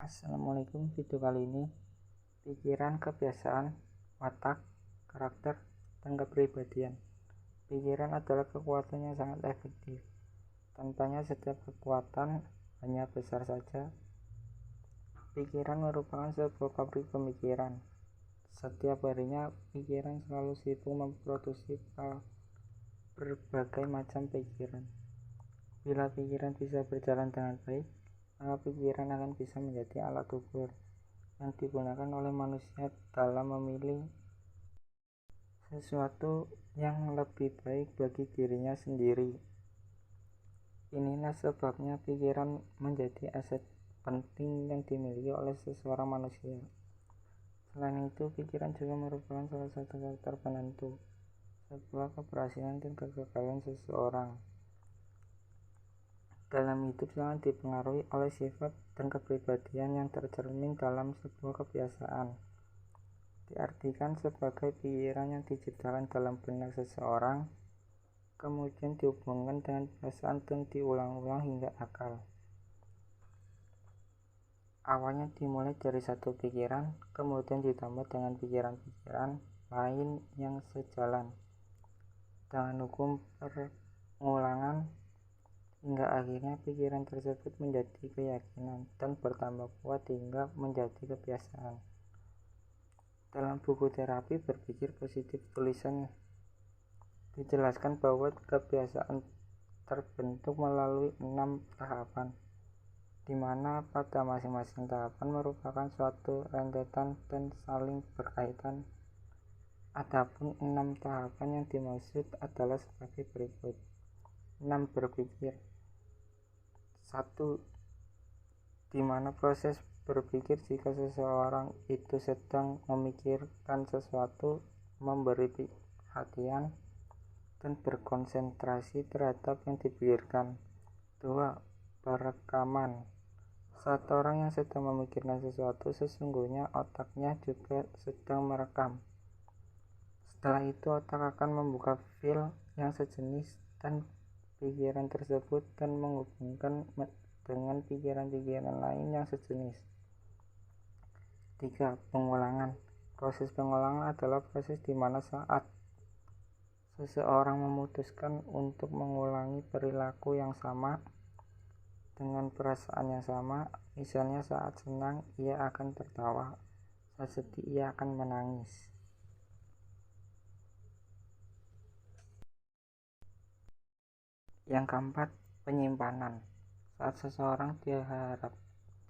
Assalamualaikum. Video kali ini pikiran, kebiasaan, watak, karakter, dan kepribadian. Pikiran adalah kekuatan yang sangat efektif. Tanpanya setiap kekuatan hanya besar saja. Pikiran merupakan sebuah pabrik pemikiran. Setiap harinya pikiran selalu sibuk memproduksi berbagai macam pikiran. Bila pikiran bisa berjalan dengan baik, maka pikiran akan bisa menjadi alat ukur yang digunakan oleh manusia dalam memilih sesuatu yang lebih baik bagi dirinya sendiri. Inilah sebabnya pikiran menjadi aset penting yang dimiliki oleh seseorang manusia. Selain itu, pikiran juga merupakan salah satu faktor penentu sebuah keberhasilan dan kegagalan seseorang dalam hidup. Sangat dipengaruhi oleh sifat dan kepribadian yang tercermin dalam sebuah kebiasaan. Diartikan sebagai pikiran yang diciptakan dalam benak seseorang, kemudian dihubungkan dengan perasaan dan diulang-ulang hingga akal. Awalnya dimulai dari satu pikiran, kemudian ditambah dengan pikiran-pikiran lain yang sejalan dengan hukum pengulangan, hingga akhirnya pikiran tersebut menjadi keyakinan dan bertambah kuat hingga menjadi kebiasaan. Dalam buku terapi berpikir positif tulisan dijelaskan bahwa kebiasaan terbentuk melalui 6 tahapan, di mana pada masing-masing tahapan merupakan suatu rentetan dan saling berkaitan. Adapun 6 tahapan yang dimaksud adalah sebagai berikut. 6. Berpikir. 1. Di mana proses berpikir jika seseorang itu sedang memikirkan sesuatu, memberi perhatian, dan berkonsentrasi terhadap yang dipikirkan. 2. Perekaman. Saat orang yang sedang memikirkan sesuatu, sesungguhnya otaknya juga sedang merekam. Setelah itu otak akan membuka file yang sejenis dan pikiran tersebut dan menghubungkan dengan pikiran-pikiran lain yang sejenis. 3. Pengulangan. Proses pengulangan adalah proses di mana saat seseorang memutuskan untuk mengulangi perilaku yang sama dengan perasaan yang sama. Misalnya saat senang ia akan tertawa, saat sedih ia akan menangis. Yang keempat, penyimpanan. Saat seseorang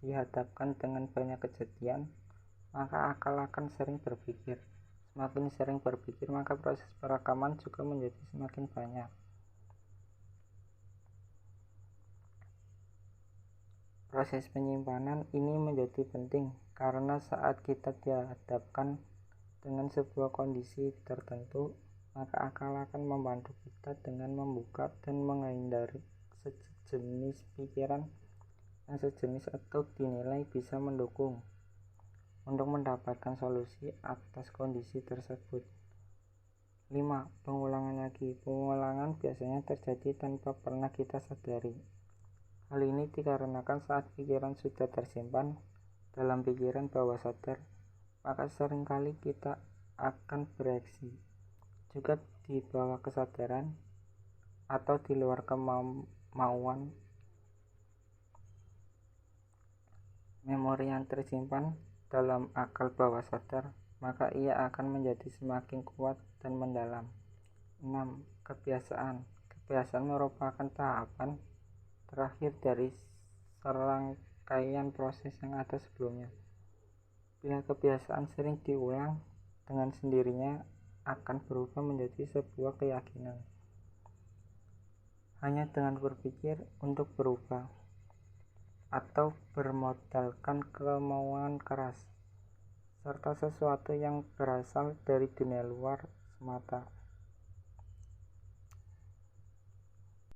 dihadapkan dengan banyak kejadian, maka akal akan sering berpikir. Semakin sering berpikir, maka proses perekaman juga menjadi semakin banyak. Proses penyimpanan ini menjadi penting karena saat kita dihadapkan dengan sebuah kondisi tertentu, maka akal akan membantu kita dengan membuka dan menghindari sejenis pikiran yang sejenis atau dinilai bisa mendukung untuk mendapatkan solusi atas kondisi tersebut. 5. Pengulangan lagi. Pengulangan biasanya terjadi tanpa pernah kita sadari. Hal ini dikarenakan saat pikiran sudah tersimpan dalam pikiran bawah sadar, maka seringkali kita akan bereaksi juga di bawah kesadaran atau di luar kemauan. Memori yang tersimpan dalam akal bawah sadar, maka ia akan menjadi semakin kuat dan mendalam. 6. Kebiasaan. Kebiasaan merupakan tahapan terakhir dari serangkaian proses yang ada sebelumnya. Bila kebiasaan sering diulang, dengan sendirinya akan berubah menjadi sebuah keyakinan. Hanya dengan berpikir untuk berubah atau bermodalkan kemauan keras serta sesuatu yang berasal dari dunia luar semata,